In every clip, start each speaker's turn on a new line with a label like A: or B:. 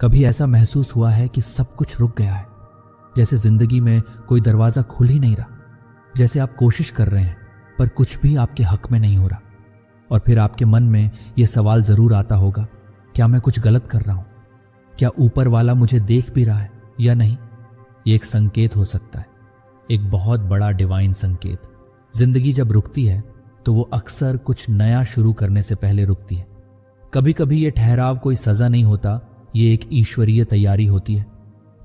A: कभी ऐसा महसूस हुआ है कि सब कुछ रुक गया है, जैसे जिंदगी में कोई दरवाजा खुल ही नहीं रहा, जैसे आप कोशिश कर रहे हैं पर कुछ भी आपके हक में नहीं हो रहा। और फिर आपके मन में यह सवाल जरूर आता होगा, क्या मैं कुछ गलत कर रहा हूं? क्या ऊपर वाला मुझे देख भी रहा है या नहीं? ये एक संकेत हो सकता है, एक बहुत बड़ा डिवाइन संकेत। जिंदगी जब रुकती है तो वो अक्सर कुछ नया शुरू करने से पहले रुकती है। कभी कभी ये ठहराव कोई सजा नहीं होता, ये एक ईश्वरीय तैयारी होती है।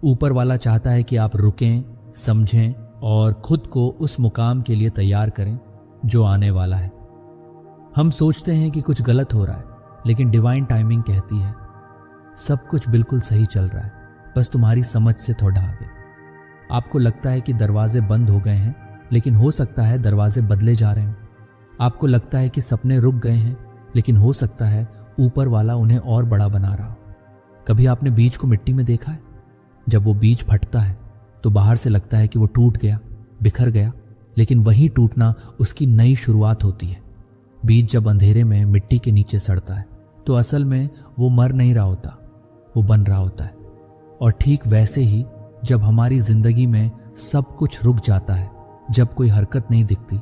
A: ऊपर वाला चाहता है कि आप रुकें, समझें और खुद को उस मुकाम के लिए तैयार करें जो आने वाला है। हम सोचते हैं कि कुछ गलत हो रहा है, लेकिन डिवाइन टाइमिंग कहती है सब कुछ बिल्कुल सही चल रहा है, बस तुम्हारी समझ से थोड़ा आगे। आपको लगता है कि दरवाजे बंद हो गए हैं, लेकिन हो सकता है दरवाजे बदले जा रहे हों। आपको लगता है कि सपने रुक गए हैं, लेकिन हो सकता है ऊपर वाला उन्हें और बड़ा बना रहा हो। कभी आपने बीज को मिट्टी में देखा है? जब वो बीज फटता है तो बाहर से लगता है कि वो टूट गया, बिखर गया, लेकिन वही टूटना उसकी नई शुरुआत होती है। बीज जब अंधेरे में मिट्टी के नीचे सड़ता है तो असल में वो मर नहीं रहा होता, वो बन रहा होता है। और ठीक वैसे ही जब हमारी जिंदगी में सब कुछ रुक जाता है, जब कोई हरकत नहीं दिखती,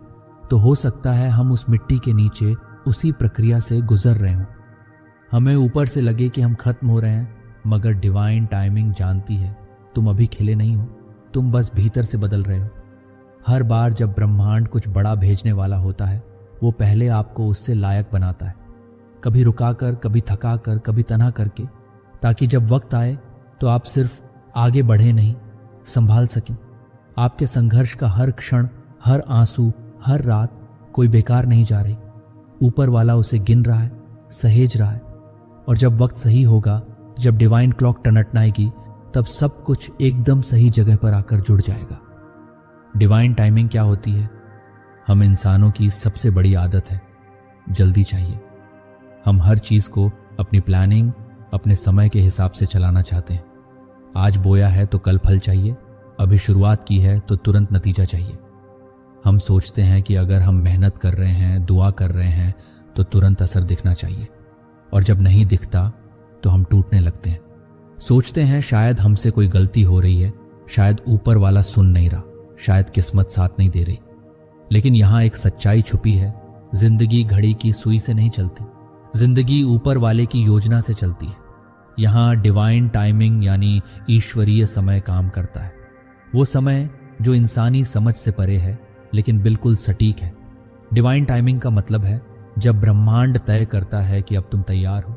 A: तो हो सकता है हम उस मिट्टी के नीचे उसी प्रक्रिया से गुजर रहे हों। हमें ऊपर से लगे कि हम खत्म हो रहे हैं, मगर डिवाइन टाइमिंग जानती है तुम अभी खिले नहीं हो, तुम बस भीतर से बदल रहे हो। हर बार जब ब्रह्मांड कुछ बड़ा भेजने वाला होता है, वो पहले आपको उससे लायक बनाता है, कभी रुकाकर, कभी थकाकर, कभी तना करके, ताकि जब वक्त आए तो आप सिर्फ आगे बढ़े नहीं, संभाल सकें। आपके संघर्ष का हर क्षण, हर आंसू, हर रात कोई बेकार नहीं जा रही। ऊपर वाला उसे गिन रहा है, सहेज रहा है। और जब वक्त सही होगा, जब डिवाइन क्लॉक टनटनाएगी, तब सब कुछ एकदम सही जगह पर आकर जुड़ जाएगा। डिवाइन टाइमिंग क्या होती है? हम इंसानों की सबसे बड़ी आदत है जल्दी चाहिए। हम हर चीज को अपनी प्लानिंग, अपने समय के हिसाब से चलाना चाहते हैं। आज बोया है तो कल फल चाहिए, अभी शुरुआत की है तो तुरंत नतीजा चाहिए। हम सोचते हैं कि अगर हम मेहनत कर रहे हैं, दुआ कर रहे हैं, तो तुरंत असर दिखना चाहिए, और जब नहीं दिखता तो हम टूटने लगते हैं। सोचते हैं शायद हमसे कोई गलती हो रही है, शायद ऊपर वाला सुन नहीं रहा, शायद किस्मत साथ नहीं दे रही। लेकिन यहाँ एक सच्चाई छुपी है, जिंदगी घड़ी की सुई से नहीं चलती, जिंदगी ऊपर वाले की योजना से चलती है। यहाँ डिवाइन टाइमिंग यानी ईश्वरीय समय काम करता है, वो समय जो इंसानी समझ से परे है लेकिन बिल्कुल सटीक है। डिवाइन टाइमिंग का मतलब है जब ब्रह्मांड तय करता है कि अब तुम तैयार हो,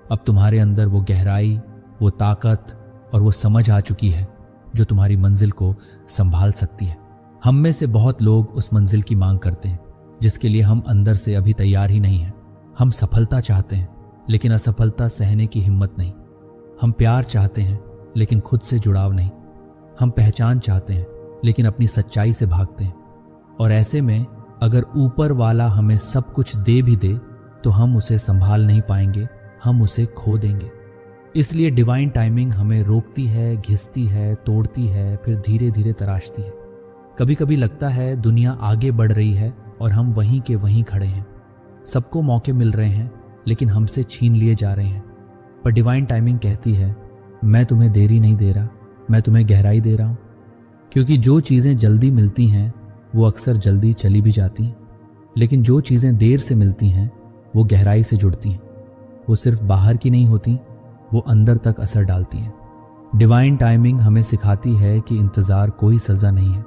A: अब तुम्हारे अंदर वो गहराई, वो ताकत और वो समझ आ चुकी है जो तुम्हारी मंजिल को संभाल सकती है। हम में से बहुत लोग उस मंजिल की मांग करते हैं जिसके लिए हम अंदर से अभी तैयार ही नहीं हैं। हम सफलता चाहते हैं लेकिन असफलता सहने की हिम्मत नहीं। हम प्यार चाहते हैं लेकिन खुद से जुड़ाव नहीं। हम पहचान चाहते हैं लेकिन अपनी सच्चाई से भागते हैं। और ऐसे में अगर ऊपर वाला हमें सब कुछ दे भी दे तो हम उसे संभाल नहीं पाएंगे, हम उसे खो देंगे। इसलिए डिवाइन टाइमिंग हमें रोकती है, घिसती है, तोड़ती है, फिर धीरे धीरे तराशती है। कभी कभी लगता है दुनिया आगे बढ़ रही है और हम वहीं के वहीं खड़े हैं। सबको मौके मिल रहे हैं लेकिन हमसे छीन लिए जा रहे हैं। पर डिवाइन टाइमिंग कहती है मैं तुम्हें देरी नहीं दे रहा, मैं तुम्हें गहराई दे रहा हूं। क्योंकि जो चीजें जल्दी मिलती हैं वो अक्सर जल्दी चली भी जाती हैं, लेकिन जो चीजें देर से मिलती हैं वो गहराई से जुड़ती हैं। वो सिर्फ बाहर की नहीं होती, वो अंदर तक असर डालती हैं। डिवाइन टाइमिंग हमें सिखाती है कि इंतजार कोई सजा नहीं है,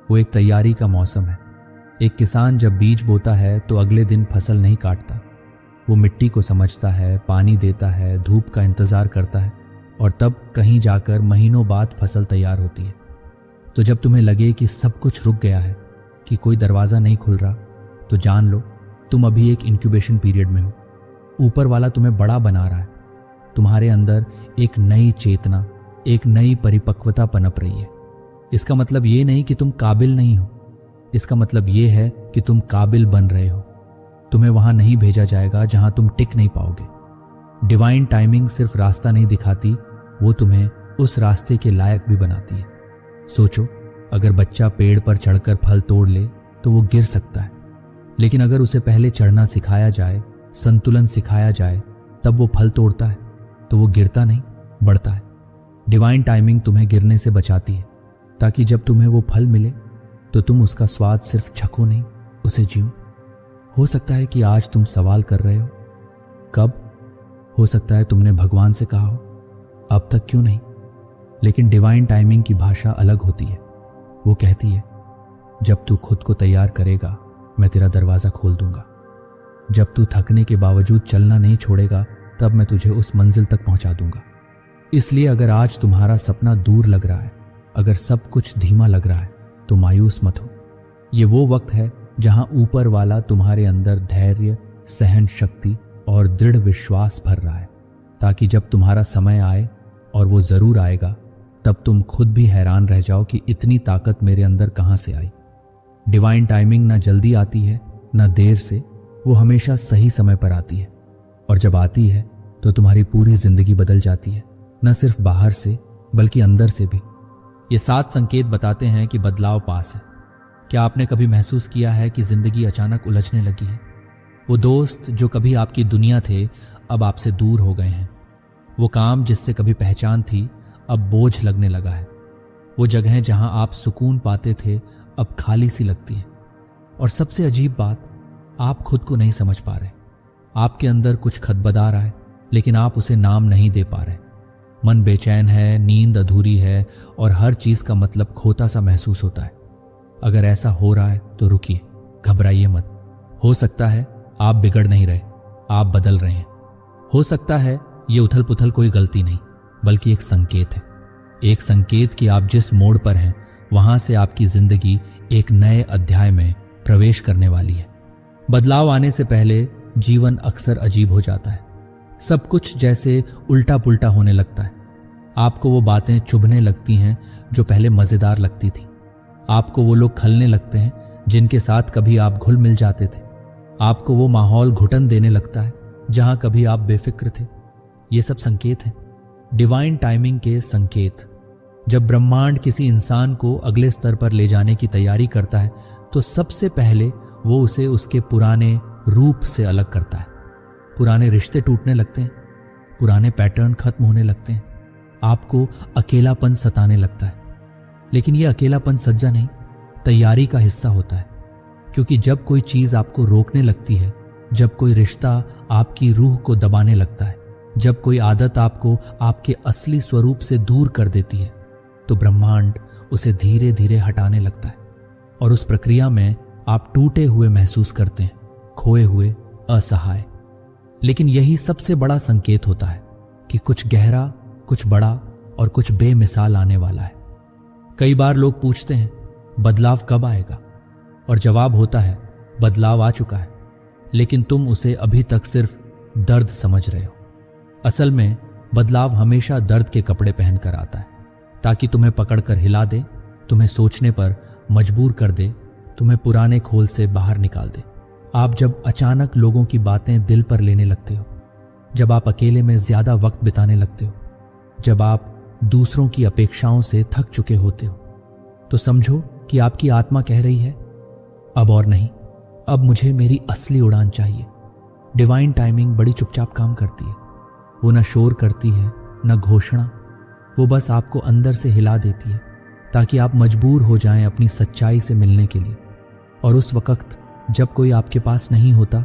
A: वो एक तैयारी का मौसम है। एक किसान जब बीज बोता है तो अगले दिन फसल नहीं काटता। वो मिट्टी को समझता है, पानी देता है, धूप का इंतजार करता है, और तब कहीं जाकर महीनों बाद फसल तैयार होती है। तो जब तुम्हें लगे कि सब कुछ रुक गया है, कि कोई दरवाज़ा नहीं खुल रहा, तो जान लो तुम अभी एक इंक्यूबेशन पीरियड में हो। ऊपर वाला तुम्हें बड़ा बना रहा है। तुम्हारे अंदर एक नई चेतना, एक नई परिपक्वता पनप रही है। इसका मतलब ये नहीं कि तुम काबिल नहीं हो, इसका मतलब ये है कि तुम काबिल बन रहे हो। तुम्हें वहां नहीं भेजा जाएगा जहां तुम टिक नहीं पाओगे। डिवाइन टाइमिंग सिर्फ रास्ता नहीं दिखाती, वो तुम्हें उस रास्ते के लायक भी बनाती है। सोचो, अगर बच्चा पेड़ पर चढ़कर फल तोड़ ले तो वो गिर सकता है, लेकिन अगर उसे पहले चढ़ना सिखाया जाए, संतुलन सिखाया जाए, तब वो फल तोड़ता है, तो वो गिरता नहीं, बढ़ता है। डिवाइन टाइमिंग तुम्हें गिरने से बचाती है, ताकि जब तुम्हें वो फल मिले तो तुम उसका स्वाद सिर्फ चखो नहीं, उसे जियो। हो सकता है कि आज तुम सवाल कर रहे हो, कब? हो सकता है तुमने भगवान से कहा हो, अब तक क्यों नहीं? लेकिन डिवाइन टाइमिंग की भाषा अलग होती है। वो कहती है, जब तू खुद को तैयार करेगा, मैं तेरा दरवाज़ा खोल दूंगा। जब तू थकने के बावजूद चलना नहीं छोड़ेगा, तब मैं तुझे उस मंजिल तक पहुंचा दूंगा। इसलिए अगर आज तुम्हारा सपना दूर लग रहा है, अगर सब कुछ धीमा लग रहा है, तो मायूस मत हो। ये वो वक्त है जहां ऊपर वाला तुम्हारे अंदर धैर्य, सहन शक्ति और दृढ़ विश्वास भर रहा है, ताकि जब तुम्हारा समय आए, और वो जरूर आएगा, तब तुम खुद भी हैरान रह जाओ कि इतनी ताकत मेरे अंदर कहां से आई। डिवाइन टाइमिंग ना जल्दी आती है ना देर से, वो हमेशा सही समय पर आती है। और जब आती है तो तुम्हारी पूरी जिंदगी बदल जाती है, न सिर्फ बाहर से बल्कि अंदर से भी। ये 7 संकेत बताते हैं कि बदलाव पास है। क्या आपने कभी महसूस किया है कि जिंदगी अचानक उलझने लगी है? वो दोस्त जो कभी आपकी दुनिया थे, अब आपसे दूर हो गए हैं। वो काम जिससे कभी पहचान थी, अब बोझ लगने लगा है। वो जगह जहां आप सुकून पाते थे, अब खाली सी लगती है। और सबसे अजीब बात, आप खुद को नहीं समझ पा रहे। आपके अंदर कुछ खदबदा रहा है, लेकिन आप उसे नाम नहीं दे पा रहे। मन बेचैन है, नींद अधूरी है, और हर चीज का मतलब खोता सा महसूस होता है। अगर ऐसा हो रहा है तो रुकिए, घबराइए मत। हो सकता है आप बिगड़ नहीं रहे, आप बदल रहे हैं। हो सकता है ये उथल पुथल कोई गलती नहीं, बल्कि एक संकेत है। एक संकेत कि आप जिस मोड़ पर हैं, वहां से आपकी जिंदगी एक नए अध्याय में प्रवेश करने वाली है। बदलाव आने से पहले जीवन अक्सर अजीब हो जाता है। सब कुछ जैसे उल्टा पुल्टा होने लगता है। आपको वो बातें चुभने लगती हैं जो पहले मजेदार लगती थी। आपको वो लोग खलने लगते हैं जिनके साथ कभी आप घुल मिल जाते थे। आपको वो माहौल घुटन देने लगता है जहां कभी आप बेफिक्र थे। ये सब संकेत हैं, डिवाइन टाइमिंग के संकेत। जब ब्रह्मांड किसी इंसान को अगले स्तर पर ले जाने की तैयारी करता है, तो सबसे पहले वो उसे उसके पुराने रूप से अलग करता है। पुराने रिश्ते टूटने लगते हैं, पुराने पैटर्न खत्म होने लगते हैं, आपको अकेलापन सताने लगता है। लेकिन यह अकेलापन सज्जा नहीं, तैयारी का हिस्सा होता है। क्योंकि जब कोई चीज आपको रोकने लगती है, जब कोई रिश्ता आपकी रूह को दबाने लगता है, जब कोई आदत आपको आपके असली स्वरूप से दूर कर देती है, तो ब्रह्मांड उसे धीरे धीरे हटाने लगता है। और उस प्रक्रिया में आप टूटे हुए महसूस करते हैं, खोए हुए, असहाय। लेकिन यही सबसे बड़ा संकेत होता है कि कुछ गहरा, कुछ बड़ा और कुछ बेमिसाल आने वाला है। कई बार लोग पूछते हैं, बदलाव कब आएगा? और जवाब होता है, बदलाव आ चुका है, लेकिन तुम उसे अभी तक सिर्फ दर्द समझ रहे हो। असल में बदलाव हमेशा दर्द के कपड़े पहनकर आता है, ताकि तुम्हें पकड़कर हिला दे, तुम्हें सोचने पर मजबूर कर दे, तुम्हें पुराने खोल से बाहर निकाल दे। आप जब अचानक लोगों की बातें दिल पर लेने लगते हो, जब आप अकेले में ज्यादा वक्त बिताने लगते हो, जब आप दूसरों की अपेक्षाओं से थक चुके होते हो, तो समझो कि आपकी आत्मा कह रही है, अब और नहीं, अब मुझे मेरी असली उड़ान चाहिए। डिवाइन टाइमिंग बड़ी चुपचाप काम करती है। वो न शोर करती है, न घोषणा। वो बस आपको अंदर से हिला देती है, ताकि आप मजबूर हो जाएं अपनी सच्चाई से मिलने के लिए। और उस वक्त जब कोई आपके पास नहीं होता,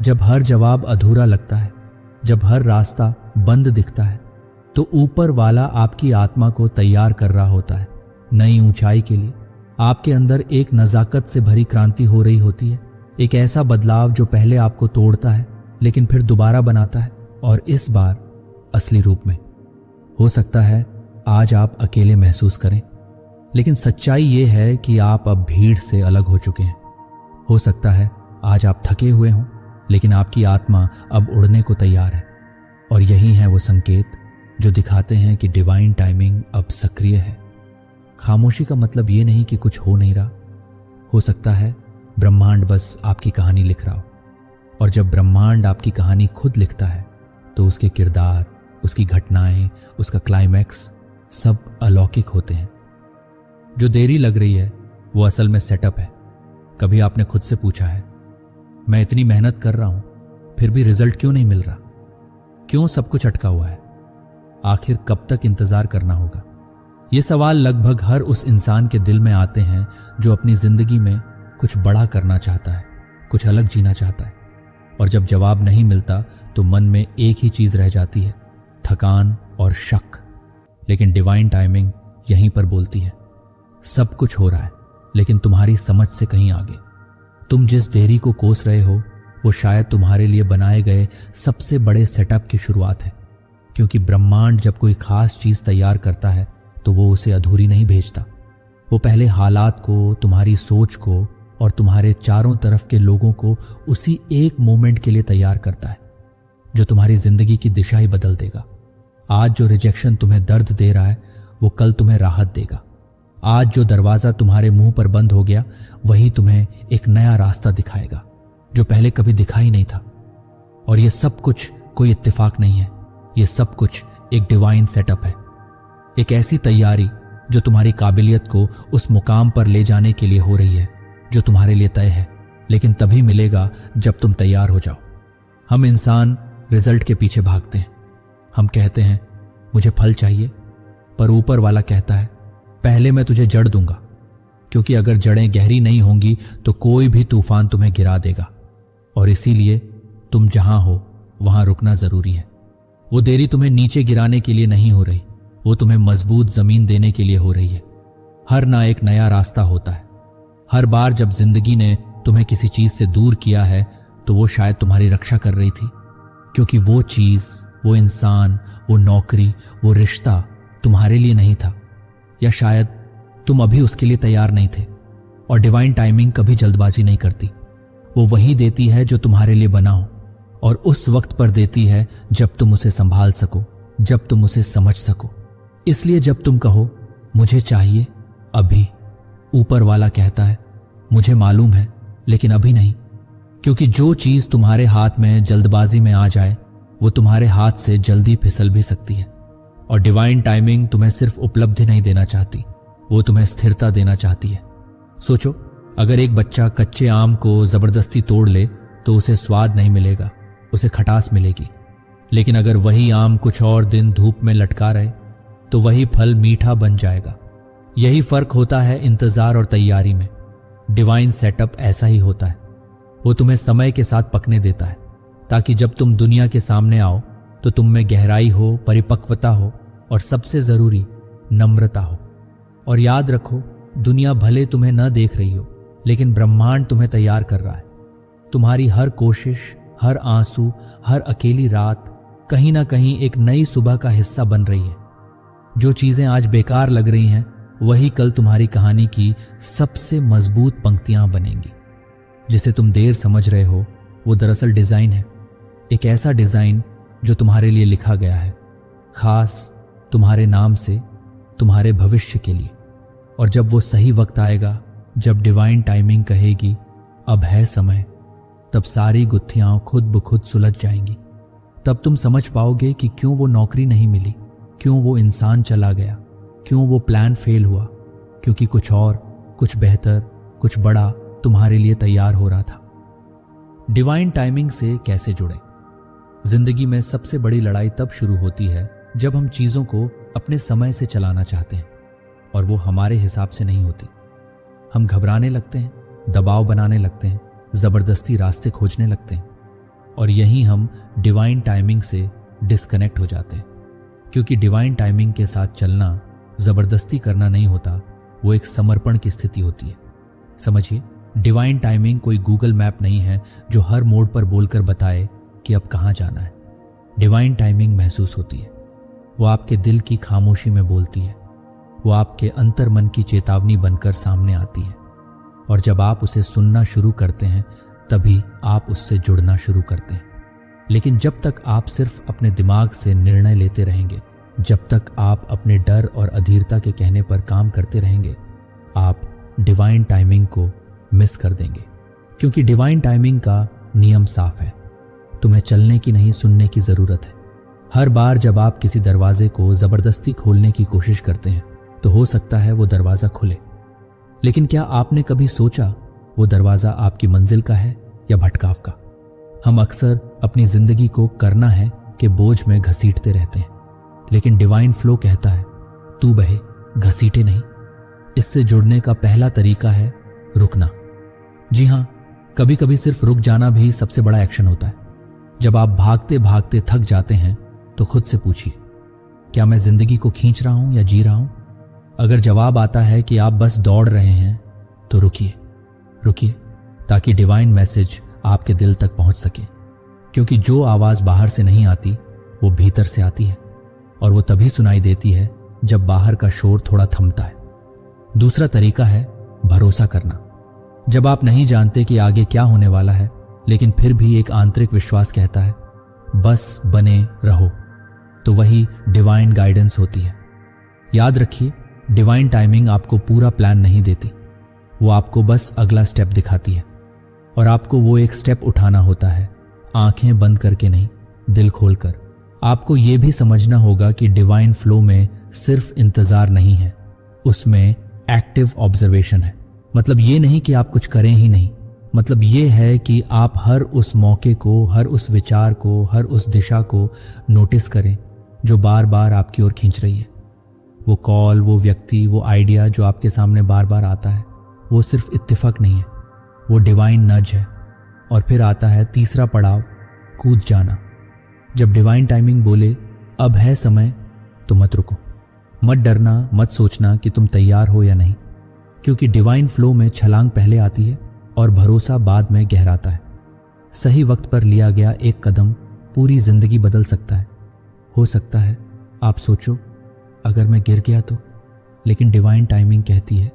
A: जब हर जवाब अधूरा लगता है, जब हर रास्ता बंद दिखता है, तो ऊपर वाला आपकी आत्मा को तैयार कर रहा होता है नई ऊंचाई के लिए। आपके अंदर एक नजाकत से भरी क्रांति हो रही होती है, एक ऐसा बदलाव जो पहले आपको तोड़ता है लेकिन फिर दोबारा बनाता है, और इस बार असली रूप में। हो सकता है आज आप अकेले महसूस करें, लेकिन सच्चाई ये है कि आप अब भीड़ से अलग हो चुके हैं। हो सकता है आज आप थके हुए हों, लेकिन आपकी आत्मा अब उड़ने को तैयार है। और यही है वो संकेत जो दिखाते हैं कि डिवाइन टाइमिंग अब सक्रिय है। खामोशी का मतलब ये नहीं कि कुछ हो नहीं रहा। हो सकता है ब्रह्मांड बस आपकी कहानी लिख रहा हो, और जब ब्रह्मांड आपकी कहानी खुद लिखता है, तो उसके किरदार, उसकी घटनाएं, उसका क्लाइमैक्स सब अलौकिक होते हैं। जो देरी लग रही है वो असल में सेटअप है। कभी आपने खुद से पूछा है, मैं इतनी मेहनत कर रहा हूं, फिर भी रिजल्ट क्यों नहीं मिल रहा? क्यों सब कुछ अटका हुआ है? आखिर कब तक इंतजार करना होगा? ये सवाल लगभग हर उस इंसान के दिल में आते हैं जो अपनी जिंदगी में कुछ बड़ा करना चाहता है, कुछ अलग जीना चाहता है। और जब जवाब नहीं मिलता तो मन में एक ही चीज रह जाती है, थकान और शक। लेकिन डिवाइन टाइमिंग यहीं पर बोलती है, सब कुछ हो रहा है लेकिन तुम्हारी समझ से कहीं आगे। तुम जिस देरी को कोस रहे हो वो शायद तुम्हारे लिए बनाए गए सबसे बड़े सेटअप की शुरुआत है। क्योंकि ब्रह्मांड जब कोई खास चीज तैयार करता है तो वो उसे अधूरी नहीं भेजता। वो पहले हालात को, तुम्हारी सोच को और तुम्हारे चारों तरफ के लोगों को उसी एक मोमेंट के लिए तैयार करता है जो तुम्हारी जिंदगी की दिशा ही बदल देगा। आज जो रिजेक्शन तुम्हें दर्द दे रहा है वो कल तुम्हें राहत देगा। आज जो दरवाजा तुम्हारे मुंह पर बंद हो गया वही तुम्हें एक नया रास्ता दिखाएगा जो पहले कभी दिखा ही नहीं था। और ये सब कुछ कोई इत्तेफाक नहीं है, ये सब कुछ एक डिवाइन सेटअप है, एक ऐसी तैयारी जो तुम्हारी काबिलियत को उस मुकाम पर ले जाने के लिए हो रही है जो तुम्हारे लिए तय है। लेकिन तभी मिलेगा जब तुम तैयार हो जाओ। हम इंसान रिजल्ट के पीछे भागते हैं। हम कहते हैं मुझे फल चाहिए, पर ऊपर वाला कहता है पहले मैं तुझे जड़ दूंगा, क्योंकि अगर जड़ें गहरी नहीं होंगी तो कोई भी तूफान तुम्हें गिरा देगा। और इसीलिए तुम जहां हो वहां रुकना जरूरी है। वो देरी तुम्हें नीचे गिराने के लिए नहीं हो रही, वो तुम्हें मजबूत जमीन देने के लिए हो रही है। हर ना एक नया रास्ता होता है। हर बार जब जिंदगी ने तुम्हें किसी चीज से दूर किया है तो वो शायद तुम्हारी रक्षा कर रही थी, क्योंकि वो चीज, वो इंसान, वो नौकरी, वो रिश्ता तुम्हारे लिए नहीं था, या शायद तुम अभी उसके लिए तैयार नहीं थे। और डिवाइन टाइमिंग कभी जल्दबाजी नहीं करती। वो वही देती है जो तुम्हारे लिए बना हो, और उस वक्त पर देती है जब तुम उसे संभाल सको, जब तुम उसे समझ सको। इसलिए जब तुम कहो मुझे चाहिए अभी, ऊपर वाला कहता है मुझे मालूम है लेकिन अभी नहीं। क्योंकि जो चीज तुम्हारे हाथ में जल्दबाजी में आ जाए वो तुम्हारे हाथ से जल्दी फिसल भी सकती है। और डिवाइन टाइमिंग तुम्हें सिर्फ उपलब्धि नहीं देना चाहती, वो तुम्हें स्थिरता देना चाहती है। सोचो, अगर एक बच्चा कच्चे आम को जबरदस्ती तोड़ ले तो उसे स्वाद नहीं मिलेगा, उसे खटास मिलेगी। लेकिन अगर वही आम कुछ और दिन धूप में लटका रहे तो वही फल मीठा बन जाएगा। यही फर्क होता है इंतजार और तैयारी में। डिवाइन सेटअप ऐसा ही होता है। वो तुम्हें समय के साथ पकने देता है ताकि जब तुम दुनिया के सामने आओ तो तुम में गहराई हो, परिपक्वता हो और सबसे जरूरी नम्रता हो। और याद रखो, दुनिया भले तुम्हें न देख रही हो लेकिन ब्रह्मांड तुम्हें तैयार कर रहा है। तुम्हारी हर कोशिश, हर आंसू, हर अकेली रात कहीं ना कहीं एक नई सुबह का हिस्सा बन रही है। जो चीजें आज बेकार लग रही हैं वही कल तुम्हारी कहानी की सबसे मजबूत पंक्तियां बनेंगी। जिसे तुम देर समझ रहे हो वो दरअसल डिजाइन है, एक ऐसा डिजाइन जो तुम्हारे लिए लिखा गया है, खास तुम्हारे नाम से, तुम्हारे भविष्य के लिए। और जब वो सही वक्त आएगा, जब डिवाइन टाइमिंग कहेगी अब है समय, तब सारी गुत्थियां खुद ब खुद सुलझ जाएंगी। तब तुम समझ पाओगे कि क्यों वो नौकरी नहीं मिली, क्यों वो इंसान चला गया, क्यों वो प्लान फेल हुआ, क्योंकि कुछ और, कुछ बेहतर, कुछ बड़ा तुम्हारे लिए तैयार हो रहा था। डिवाइन टाइमिंग से कैसे जुड़े? जिंदगी में सबसे बड़ी लड़ाई तब शुरू होती है जब हम चीजों को अपने समय से चलाना चाहते हैं और वो हमारे हिसाब से नहीं होती। हम घबराने लगते हैं, दबाव बनाने लगते हैं, जबरदस्ती रास्ते खोजने लगते हैं, और यहीं हम डिवाइन टाइमिंग से डिस्कनेक्ट हो जाते हैं। क्योंकि डिवाइन टाइमिंग के साथ चलना जबरदस्ती करना नहीं होता, वो एक समर्पण की स्थिति होती है। समझिए, डिवाइन टाइमिंग कोई गूगल मैप नहीं है जो हर मोड़ पर बोलकर बताए कि अब कहां जाना है। डिवाइन टाइमिंग महसूस होती है। वो आपके दिल की खामोशी में बोलती है, वो आपके अंतर मन की चेतावनी बनकर सामने आती है। और जब आप उसे सुनना शुरू करते हैं तभी आप उससे जुड़ना शुरू करते हैं। लेकिन जब तक आप सिर्फ अपने दिमाग से निर्णय लेते रहेंगे, जब तक आप अपने डर और अधीरता के कहने पर काम करते रहेंगे, आप डिवाइन टाइमिंग को मिस कर देंगे। क्योंकि डिवाइन टाइमिंग का नियम साफ है, तुम्हें चलने की नहीं, सुनने की जरूरत है। हर बार जब आप किसी दरवाजे को जबरदस्ती खोलने की कोशिश करते हैं तो हो सकता है वो दरवाजा खुले, लेकिन क्या आपने कभी सोचा वो दरवाजा आपकी मंजिल का है या भटकाव का? हम अक्सर अपनी जिंदगी को करना है कि बोझ में घसीटते रहते हैं, लेकिन डिवाइन फ्लो कहता है तू बहे, घसीटे नहीं। इससे जुड़ने का पहला तरीका है रुकना। जी हां, कभी कभी सिर्फ रुक जाना भी सबसे बड़ा एक्शन होता है। जब आप भागते भागते थक जाते हैं तो खुद से पूछिए, क्या मैं जिंदगी को खींच रहा हूं या जी रहा हूं? अगर जवाब आता है कि आप बस दौड़ रहे हैं तो रुकिए, रुकिए, ताकि डिवाइन मैसेज आपके दिल तक पहुंच सके। क्योंकि जो आवाज बाहर से नहीं आती वो भीतर से आती है, और वो तभी सुनाई देती है जब बाहर का शोर थोड़ा थमता है। दूसरा तरीका है भरोसा करना। जब आप नहीं जानते कि आगे क्या होने वाला है, लेकिन फिर भी एक आंतरिक विश्वास कहता है बस बने रहो, तो वही डिवाइन गाइडेंस होती है। याद रखिए, डिवाइन टाइमिंग आपको पूरा प्लान नहीं देती, वो आपको बस अगला स्टेप दिखाती है, और आपको वो एक स्टेप उठाना होता है, आंखें बंद करके नहीं, दिल खोलकर। आपको ये भी समझना होगा कि डिवाइन फ्लो में सिर्फ इंतजार नहीं है, उसमें एक्टिव ऑब्जर्वेशन है। मतलब ये नहीं कि आप कुछ करें ही नहीं, मतलब ये है कि आप हर उस मौके को, हर उस विचार को, हर उस दिशा को नोटिस करें जो बार बार आपकी ओर खींच रही है। वो कॉल, वो व्यक्ति, वो आइडिया जो आपके सामने बार बार आता है, वो सिर्फ इत्तेफाक नहीं है, वो डिवाइन नज है। और फिर आता है तीसरा पड़ाव, कूद जाना। जब डिवाइन टाइमिंग बोले अब है समय, तो मत रुको, मत डरना, मत सोचना कि तुम तैयार हो या नहीं, क्योंकि डिवाइन फ्लो में छलांग पहले आती है और भरोसा बाद में गहराता है। सही वक्त पर लिया गया एक कदम पूरी जिंदगी बदल सकता है। हो सकता है आप सोचो अगर मैं गिर गया तो, लेकिन डिवाइन टाइमिंग कहती है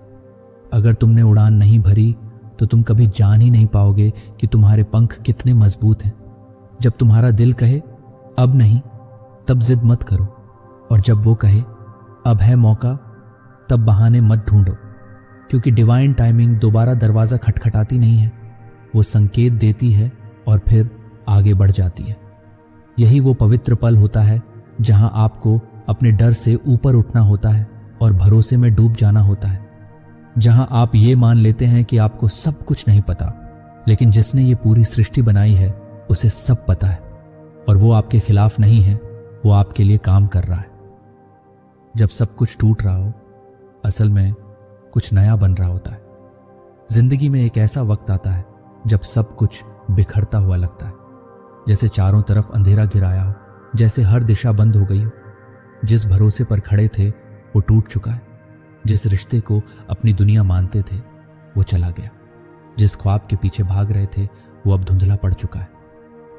A: अगर तुमने उड़ान नहीं भरी तो तुम कभी जान ही नहीं पाओगे कि तुम्हारे पंख कितने मजबूत हैं। जब तुम्हारा दिल कहे अब नहीं, तब जिद मत करो, और जब वो कहे अब है मौका, तब बहाने मत ढूंढो, क्योंकि डिवाइन टाइमिंग दोबारा दरवाजा खटखटाती नहीं है, वो संकेत देती है और फिर आगे बढ़ जाती है। यही वो पवित्र पल होता है जहां आपको अपने डर से ऊपर उठना होता है और भरोसे में डूब जाना होता है, जहां आप ये मान लेते हैं कि आपको सब कुछ नहीं पता, लेकिन जिसने ये पूरी सृष्टि बनाई है उसे सब पता है, और वो आपके खिलाफ नहीं है, वो आपके लिए काम कर रहा है। जब सब कुछ टूट रहा हो, असल में कुछ नया बन रहा होता है। जिंदगी में एक ऐसा वक्त आता है जब सब कुछ बिखरता हुआ लगता है, जैसे चारों तरफ अंधेरा घिराया हो, जैसे हर दिशा बंद हो गई हो। जिस भरोसे पर खड़े थे वो टूट चुका है, जिस रिश्ते को अपनी दुनिया मानते थे वो चला गया, जिस ख्वाब के पीछे भाग रहे थे वो अब धुंधला पड़ चुका है।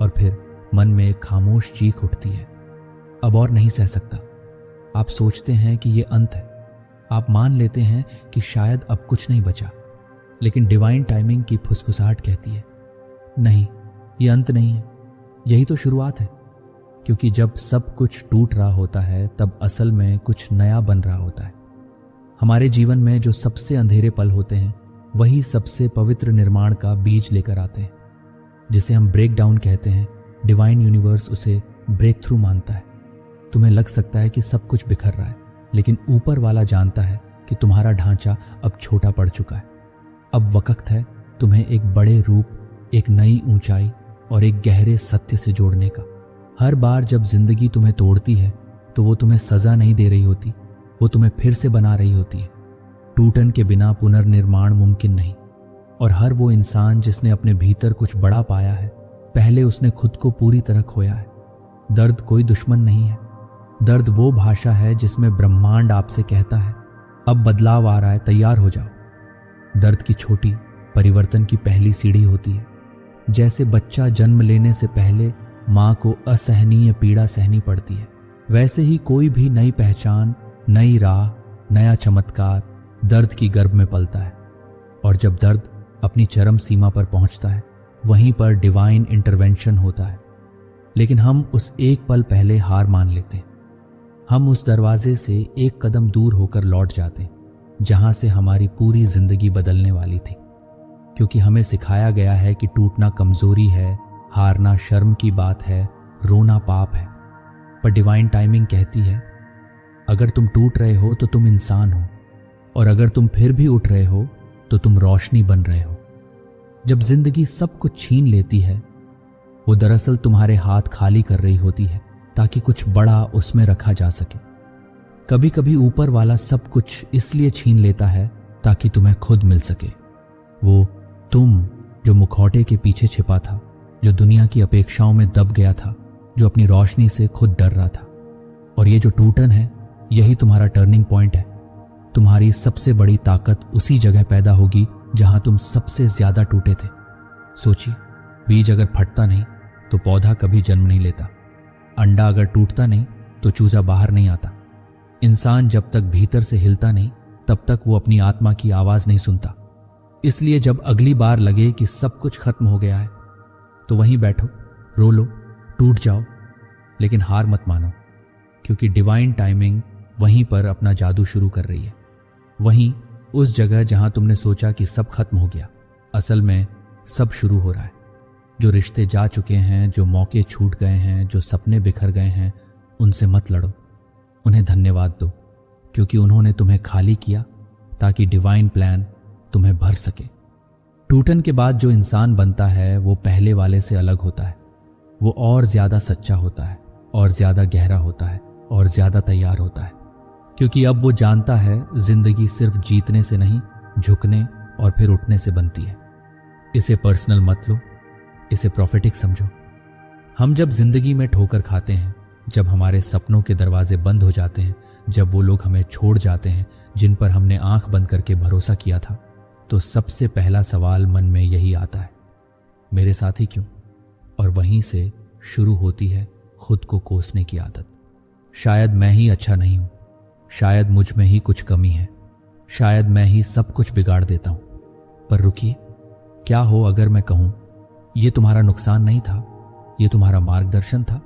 A: और फिर मन में एक खामोश चीख उठती है, अब और नहीं सह सकता। आप सोचते हैं कि ये अंत है, आप मान लेते हैं कि शायद अब कुछ नहीं बचा, लेकिन डिवाइन टाइमिंग की फुसफुसाहट कहती है नहीं, ये अंत नहीं है, यही तो शुरुआत है। क्योंकि जब सब कुछ टूट रहा होता है तब असल में कुछ नया बन रहा होता है। हमारे जीवन में जो सबसे अंधेरे पल होते हैं वही सबसे पवित्र निर्माण का बीज लेकर आते हैं, जिसे हम ब्रेक डाउन कहते हैं। डिवाइन यूनिवर्स उसे ब्रेक थ्रू मानता है। तुम्हें लग सकता है कि सब कुछ बिखर रहा है, लेकिन ऊपर वाला जानता है कि तुम्हारा ढांचा अब छोटा पड़ चुका है। अब वक्त है तुम्हें एक बड़े रूप, एक नई ऊंचाई और एक गहरे सत्य से जोड़ने का। हर बार जब जिंदगी तुम्हें तोड़ती है तो वो तुम्हें सजा नहीं दे रही होती, वो तुम्हें फिर से बना रही होती है। टूटन के बिना पुनर्निर्माण मुमकिन नहीं। और हर वो इंसान जिसने अपने भीतर कुछ बड़ा पाया है, पहले उसने खुद को पूरी तरह खोया है। दर्द कोई दुश्मन नहीं है, दर्द वो भाषा है जिसमें ब्रह्मांड आपसे कहता है अब बदलाव आ रहा है, तैयार हो जाओ। दर्द की छोटी परिवर्तन की पहली सीढ़ी होती है। जैसे बच्चा जन्म लेने से पहले मां को असहनीय पीड़ा सहनी पड़ती है, वैसे ही कोई भी नई पहचान, नई राह, नया चमत्कार दर्द की गर्भ में पलता है। और जब दर्द अपनी चरम सीमा पर पहुंचता है, वहीं पर डिवाइन इंटरवेंशन होता है। लेकिन हम उस एक पल पहले हार मान लेते हैं। हम उस दरवाजे से एक कदम दूर होकर लौट जाते हैं जहां से हमारी पूरी जिंदगी बदलने वाली थी। क्योंकि हमें सिखाया गया है कि टूटना कमजोरी है, हारना शर्म की बात है, रोना पाप है। पर डिवाइन टाइमिंग कहती है अगर तुम टूट रहे हो तो तुम इंसान हो, और अगर तुम फिर भी उठ रहे हो तो तुम रोशनी बन रहे हो। जब जिंदगी सब कुछ छीन लेती है, वो दरअसल तुम्हारे हाथ खाली कर रही होती है, ताकि कुछ बड़ा उसमें रखा जा सके। कभी कभी ऊपर वाला सब कुछ इसलिए छीन लेता है ताकि तुम्हें खुद मिल सके। वो तुम जो मुखौटे के पीछे छिपा था, जो दुनिया की अपेक्षाओं में दब गया था, जो अपनी रोशनी से खुद डर रहा था। और ये जो टूटन है, यही तुम्हारा टर्निंग पॉइंट है। तुम्हारी सबसे बड़ी ताकत उसी जगह पैदा होगी जहां तुम सबसे ज्यादा टूटे थे। सोचिए, बीज अगर फटता नहीं तो पौधा कभी जन्म नहीं लेता। अंडा अगर टूटता नहीं तो चूजा बाहर नहीं आता। इंसान जब तक भीतर से हिलता नहीं तब तक वो अपनी आत्मा की आवाज नहीं सुनता। इसलिए जब अगली बार लगे कि सब कुछ खत्म हो गया है तो वहीं बैठो, रो लो, टूट जाओ, लेकिन हार मत मानो, क्योंकि डिवाइन टाइमिंग वहीं पर अपना जादू शुरू कर रही है। वहीं उस जगह जहां तुमने सोचा कि सब खत्म हो गया, असल में सब शुरू हो रहा है। जो रिश्ते जा चुके हैं, जो मौके छूट गए हैं, जो सपने बिखर गए हैं, उनसे मत लड़ो, उन्हें धन्यवाद दो, क्योंकि उन्होंने तुम्हें खाली किया ताकि डिवाइन प्लान तुम्हें भर सके। टूटन के बाद जो इंसान बनता है वो पहले वाले से अलग होता है। वो और ज्यादा सच्चा होता है, और ज्यादा गहरा होता है, और ज्यादा तैयार होता है, क्योंकि अब वो जानता है जिंदगी सिर्फ जीतने से नहीं, झुकने और फिर उठने से बनती है। इसे पर्सनल मत लो, इसे प्रॉफिटिक समझो। हम जब जिंदगी में ठोकर खाते हैं, जब हमारे सपनों के दरवाजे बंद हो जाते हैं, जब वो लोग हमें छोड़ जाते हैं जिन पर हमने आंख बंद करके भरोसा किया था, तो सबसे पहला सवाल मन में यही आता है, मेरे साथ ही क्यों? और वहीं से शुरू होती है खुद को कोसने की आदत। शायद मैं ही अच्छा नहीं हूं, शायद मुझ में ही कुछ कमी है, शायद मैं ही सब कुछ बिगाड़ देता हूं। पर रुकिए, क्या हो अगर मैं कहूं ये तुम्हारा नुकसान नहीं था, ये तुम्हारा मार्गदर्शन था?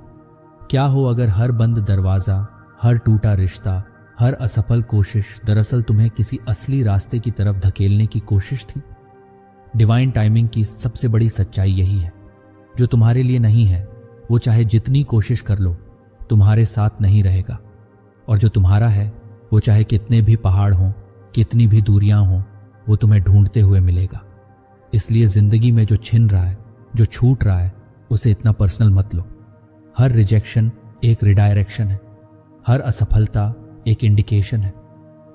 A: क्या हो अगर हर बंद दरवाजा, हर टूटा रिश्ता, हर असफल कोशिश दरअसल तुम्हें किसी असली रास्ते की तरफ धकेलने की कोशिश थी? डिवाइन टाइमिंग की सबसे बड़ी सच्चाई यही है, जो तुम्हारे लिए नहीं है वो चाहे जितनी कोशिश कर लो तुम्हारे साथ नहीं रहेगा, और जो तुम्हारा है वो चाहे कितने भी पहाड़ हों, कितनी भी दूरियां हों, वो तुम्हें ढूंढते हुए मिलेगा। इसलिए जिंदगी में जो छिन रहा है, जो छूट रहा है, उसे इतना पर्सनल मत लो। हर रिजेक्शन एक रिडायरेक्शन है, हर असफलता एक इंडिकेशन है,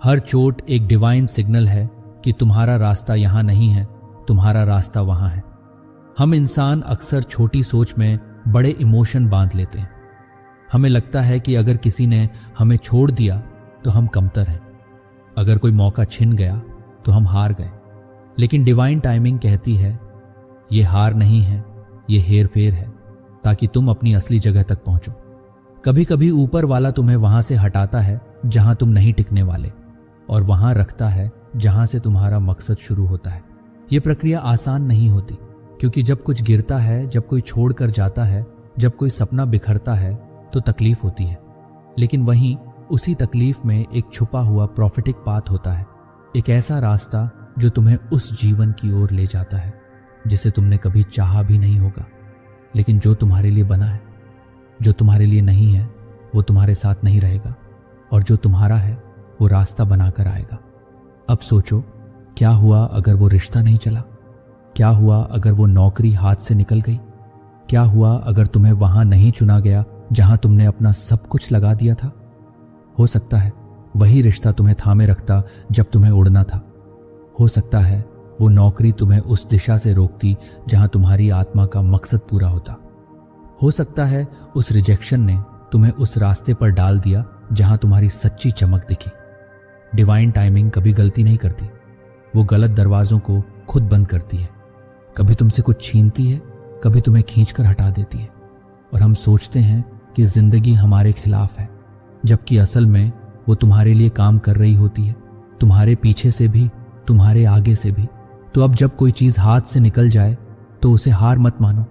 A: हर चोट एक डिवाइन सिग्नल है कि तुम्हारा रास्ता यहां नहीं है, तुम्हारा रास्ता वहां है। हम इंसान अक्सर छोटी सोच में बड़े इमोशन बांध लेते हैं। हमें लगता है कि अगर किसी ने हमें छोड़ दिया तो हम कमतर हैं, अगर कोई मौका छिन गया तो हम हार गए। लेकिन डिवाइन टाइमिंग कहती है ये हार नहीं है, ये हेर फेर है, ताकि तुम अपनी असली जगह तक पहुंचो। कभी कभी ऊपर वाला तुम्हें वहां से हटाता है जहां तुम नहीं टिकने वाले, और वहां रखता है जहां से तुम्हारा मकसद शुरू होता है। यह प्रक्रिया आसान नहीं होती, क्योंकि जब कुछ गिरता है, जब कोई छोड़कर जाता है, जब कोई सपना बिखरता है तो तकलीफ होती है। लेकिन वहीं उसी तकलीफ में एक छुपा हुआ प्रॉफिटिक पाथ होता है, एक ऐसा रास्ता जो तुम्हें उस जीवन की ओर ले जाता है जिसे तुमने कभी चाहा भी नहीं होगा, लेकिन जो तुम्हारे लिए बना है। जो तुम्हारे लिए नहीं है वो तुम्हारे साथ नहीं रहेगा, और जो तुम्हारा है वो रास्ता बनाकर आएगा। अब सोचो, क्या हुआ अगर वो रिश्ता नहीं चला? क्या हुआ अगर वो नौकरी हाथ से निकल गई? क्या हुआ अगर तुम्हें वहां नहीं चुना गया जहां तुमने अपना सब कुछ लगा दिया था? हो सकता है वही रिश्ता तुम्हें थामे रखता जब तुम्हें उड़ना था। हो सकता है वो नौकरी तुम्हें उस दिशा से रोकती जहां तुम्हारी आत्मा का मकसद पूरा होता। हो सकता है उस रिजेक्शन ने तुम्हें उस रास्ते पर डाल दिया जहां तुम्हारी सच्ची चमक दिखी। डिवाइन टाइमिंग कभी गलती नहीं करती, वो गलत दरवाजों को खुद बंद करती है। कभी तुमसे कुछ छीनती है, कभी तुम्हें खींचकर हटा देती है, और हम सोचते हैं कि जिंदगी हमारे खिलाफ है, जबकि असल में वो तुम्हारे लिए काम कर रही होती है, तुम्हारे पीछे से भी, तुम्हारे आगे से भी। तो अब जब कोई चीज हाथ से निकल जाए तो उसे हार मत मानो,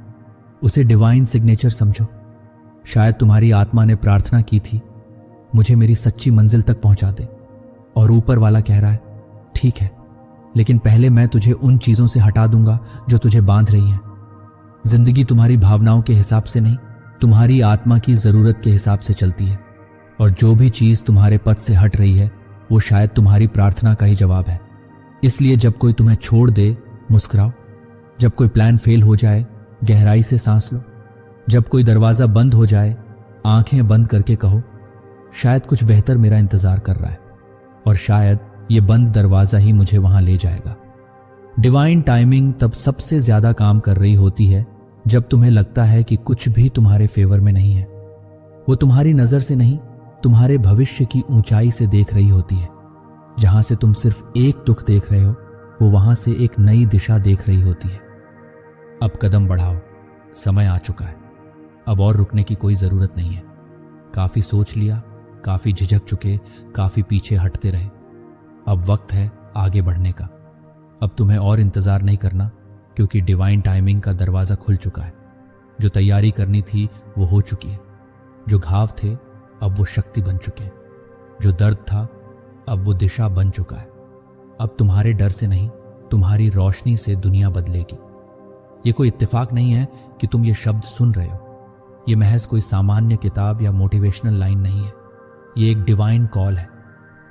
A: उसे डिवाइन सिग्नेचर समझो। शायद तुम्हारी आत्मा ने प्रार्थना की थी, मुझे मेरी सच्ची मंजिल तक पहुंचा दे, और ऊपर वाला कह रहा है ठीक है, लेकिन पहले मैं तुझे उन चीजों से हटा दूंगा जो तुझे बांध रही हैं। जिंदगी तुम्हारी भावनाओं के हिसाब से नहीं, तुम्हारी आत्मा की जरूरत के हिसाब से चलती है, और जो भी चीज तुम्हारे पथ से हट रही है वो शायद तुम्हारी प्रार्थना का ही जवाब है। इसलिए जब कोई तुम्हें छोड़ दे, मुस्कुराओ। जब कोई प्लान फेल हो जाए, गहराई से सांस लो। जब कोई दरवाजा बंद हो जाए, आंखें बंद करके कहो, शायद कुछ बेहतर मेरा इंतजार कर रहा है और शायद ये बंद दरवाजा ही मुझे वहां ले जाएगा। डिवाइन टाइमिंग तब सबसे ज्यादा काम कर रही होती है जब तुम्हें लगता है कि कुछ भी तुम्हारे फेवर में नहीं है। वो तुम्हारी नजर से नहीं, तुम्हारे भविष्य की ऊंचाई से देख रही होती है। जहां से तुम सिर्फ एक दुख देख रहे हो, वो वहां से एक नई दिशा देख रही होती है। अब कदम बढ़ाओ, समय आ चुका है। अब और रुकने की कोई जरूरत नहीं है। काफी सोच लिया, काफी झिझक चुके, काफी पीछे हटते रहे। अब वक्त है आगे बढ़ने का। अब तुम्हें और इंतजार नहीं करना, क्योंकि डिवाइन टाइमिंग का दरवाजा खुल चुका है। जो तैयारी करनी थी वो हो चुकी है। जो घाव थे अब वो शक्ति बन चुके हैं। जो दर्द था अब वो दिशा बन चुका है। अब तुम्हारे डर से नहीं, तुम्हारी रोशनी से दुनिया बदलेगी। ये कोई इत्तेफाक नहीं है कि तुम ये शब्द सुन रहे हो। ये महज कोई सामान्य किताब या मोटिवेशनल लाइन नहीं है। ये एक डिवाइन कॉल है,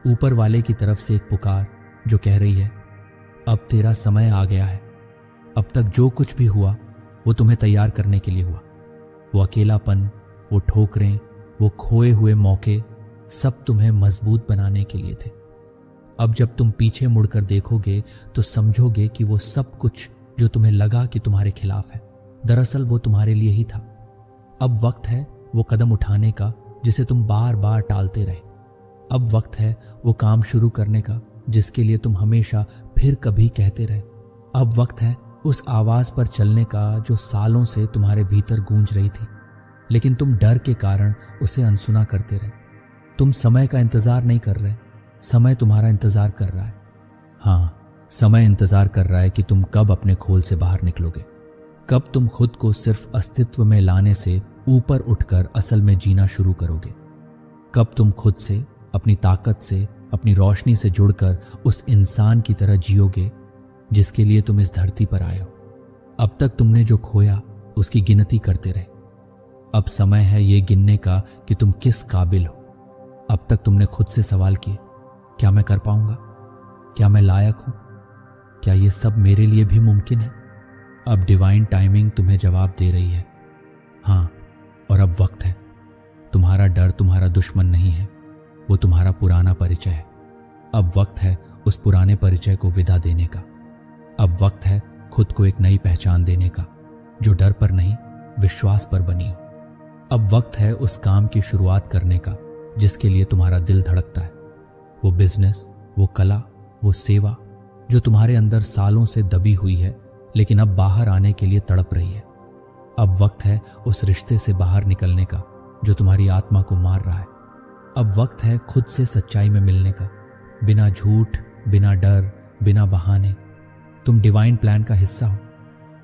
A: ऊपर वाले की तरफ से एक पुकार जो कह रही है, अब तेरा समय आ गया है। अब तक जो कुछ भी हुआ वो तुम्हें तैयार करने के लिए हुआ। वो अकेलापन, वो ठोकरें, वो खोए हुए मौके, सब तुम्हें मजबूत बनाने के लिए थे। अब जब तुम पीछे मुड़कर देखोगे तो समझोगे कि वो सब कुछ जो तुम्हें लगा कि तुम्हारे खिलाफ है, दरअसल वो तुम्हारे लिए ही था। अब वक्त है वो कदम उठाने का जिसे तुम बार बार टालते रहे। अब वक्त है वो काम शुरू करने का जिसके लिए तुम हमेशा फिर कभी कहते रहे। अब वक्त है उस आवाज पर चलने का जो सालों से तुम्हारे भीतर गूंज रही थी, लेकिन तुम डर के कारण उसे अनसुना करते रहे। तुम समय का इंतजार नहीं कर रहे, समय तुम्हारा इंतजार कर रहा है। हाँ, समय इंतजार कर रहा है कि तुम कब अपने खोल से बाहर निकलोगे, कब तुम खुद को सिर्फ अस्तित्व में लाने से ऊपर उठकर असल में जीना शुरू करोगे, कब तुम खुद से, अपनी ताकत से, अपनी रोशनी से जुड़कर उस इंसान की तरह जियोगे जिसके लिए तुम इस धरती पर आए हो। अब तक तुमने जो खोया उसकी गिनती करते रहे। अब समय है ये गिनने का कि तुम किस काबिल हो। अब तक तुमने खुद से सवाल किए, क्या मैं कर पाऊंगा? क्या मैं लायक हूं? क्या ये सब मेरे लिए भी मुमकिन है? अब डिवाइन टाइमिंग तुम्हें जवाब दे रही है, हाँ। और अब वक्त है। तुम्हारा डर तुम्हारा दुश्मन नहीं है, वो तुम्हारा पुराना परिचय है। अब वक्त है उस पुराने परिचय को विदा देने का। अब वक्त है खुद को एक नई पहचान देने का जो डर पर नहीं, विश्वास पर बनी हो। अब वक्त है उस काम की शुरुआत करने का जिसके लिए तुम्हारा दिल धड़कता है। वो बिजनेस, वो कला, वो सेवा जो तुम्हारे अंदर सालों से दबी हुई है लेकिन अब बाहर आने के लिए तड़प रही है। अब वक्त है उस रिश्ते से बाहर निकलने का जो तुम्हारी आत्मा को मार रहा है। अब वक्त है खुद से सच्चाई में मिलने का, बिना झूठ, बिना डर, बिना बहाने। तुम डिवाइन प्लान का हिस्सा हो।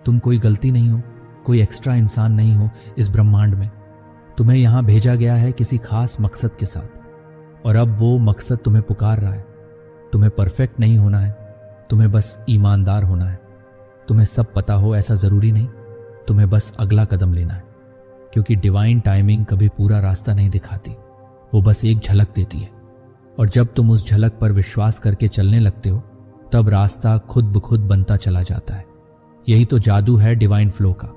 A: तुम कोई गलती नहीं हो, कोई एक्स्ट्रा इंसान नहीं हो इस ब्रह्मांड में। तुम्हें यहां भेजा गया है किसी खास मकसद के साथ, और अब वो मकसद तुम्हें पुकार रहा है। तुम्हें परफेक्ट नहीं होना है, तुम्हें बस ईमानदार होना है। तुम्हें सब पता हो ऐसा जरूरी नहीं, तुम्हें बस अगला कदम लेना है। क्योंकि डिवाइन टाइमिंग कभी पूरा रास्ता नहीं दिखाती, वो बस एक झलक देती है। और जब तुम उस झलक पर विश्वास करके चलने लगते हो तब रास्ता खुद ब खुद बनता चला जाता है। यही तो जादू है डिवाइन फ्लो का।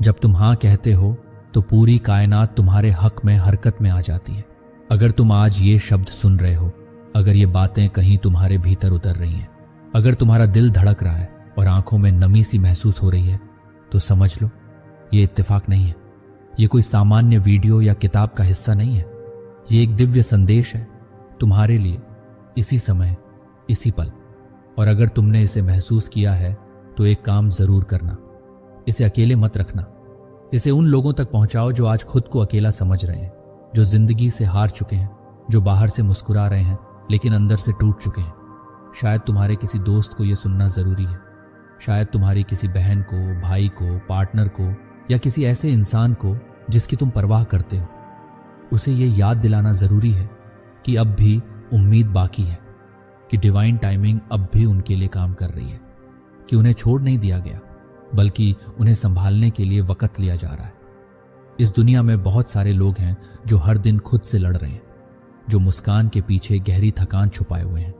A: जब तुम हाँ कहते हो तो पूरी कायनात तुम्हारे हक में हरकत में आ जाती है। अगर तुम आज ये शब्द सुन रहे हो, अगर ये बातें कहीं तुम्हारे भीतर उतर रही हैं, अगर तुम्हारा दिल धड़क रहा है और आंखों में नमी सी महसूस हो रही है, तो समझ लो ये इत्तेफाक नहीं है। ये कोई सामान्य वीडियो या किताब का हिस्सा नहीं है। ये एक दिव्य संदेश है तुम्हारे लिए, इसी समय, इसी पल। और अगर तुमने इसे महसूस किया है तो एक काम जरूर करना, इसे अकेले मत रखना। इसे उन लोगों तक पहुंचाओ जो आज खुद को अकेला समझ रहे हैं, जो जिंदगी से हार चुके हैं, जो बाहर से मुस्कुरा रहे हैं लेकिन अंदर से टूट चुके हैं। शायद तुम्हारे किसी दोस्त को यह सुनना जरूरी है, शायद तुम्हारी किसी बहन को, भाई को, पार्टनर को, या किसी ऐसे इंसान को जिसकी तुम परवाह करते हो। उसे ये याद दिलाना जरूरी है कि अब भी उम्मीद बाकी है, कि डिवाइन टाइमिंग अब भी उनके लिए काम कर रही है, कि उन्हें छोड़ नहीं दिया गया बल्कि उन्हें संभालने के लिए वक्त लिया जा रहा है। इस दुनिया में बहुत सारे लोग हैं जो हर दिन खुद से लड़ रहे हैं, जो मुस्कान के पीछे गहरी थकान छुपाए हुए हैं,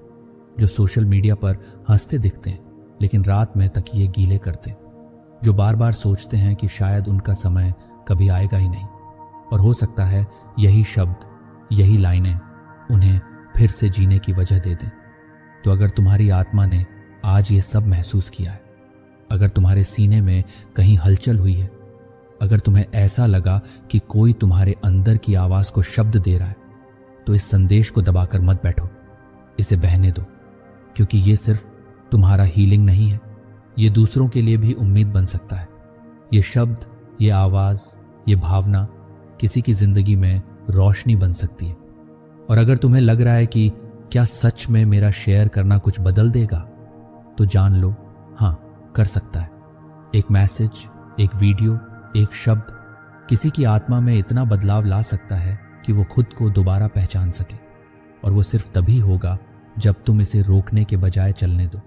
A: जो सोशल मीडिया पर हंसते दिखते हैं लेकिन रात में तकिए गीले करते, जो बार बार सोचते हैं कि शायद उनका समय कभी आएगा ही नहीं। और हो सकता है यही शब्द, यही लाइनें उन्हें फिर से जीने की वजह दे दें। तो अगर तुम्हारी आत्मा ने आज ये सब महसूस किया है, अगर तुम्हारे सीने में कहीं हलचल हुई है, अगर तुम्हें ऐसा लगा कि कोई तुम्हारे अंदर की आवाज को शब्द दे रहा है, तो इस संदेश को दबाकर मत बैठो, इसे बहने दो, क्योंकि ये सिर्फ तुम्हारा हीलिंग नहीं है, ये दूसरों के लिए भी उम्मीद बन सकता है। ये शब्द, ये आवाज, ये भावना किसी की जिंदगी में रोशनी बन सकती है। और अगर तुम्हें लग रहा है कि क्या सच में मेरा शेयर करना कुछ बदल देगा, तो जान लो, हाँ, कर सकता है। एक मैसेज, एक वीडियो, एक शब्द किसी की आत्मा में इतना बदलाव ला सकता है कि वो खुद को दोबारा पहचान सके। और वो सिर्फ तभी होगा जब तुम इसे रोकने के बजाय चलने दो।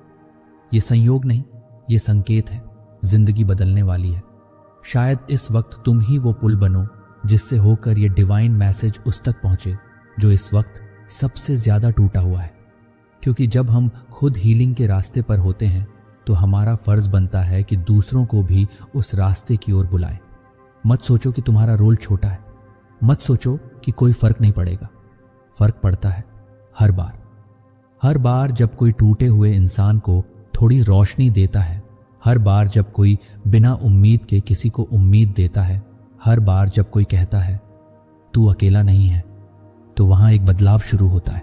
A: ये संयोग नहीं, ये संकेत है, जिंदगी बदलने वाली है। शायद इस वक्त तुम ही वो पुल बनो जिससे होकर ये डिवाइन मैसेज उस तक पहुंचे जो इस वक्त सबसे ज्यादा टूटा हुआ है। क्योंकि जब हम खुद हीलिंग के रास्ते पर होते हैं तो हमारा फर्ज बनता है कि दूसरों को भी उस रास्ते की ओर बुलाएं। मत सोचो कि तुम्हारा रोल छोटा है, मत सोचो कि कोई फर्क नहीं पड़ेगा। फर्क पड़ता है हर बार जब कोई टूटे हुए इंसान को थोड़ी रोशनी देता है, हर बार जब कोई बिना उम्मीद के किसी को उम्मीद देता है, हर बार जब कोई कहता है तू अकेला नहीं है, तो वहां एक बदलाव शुरू होता है।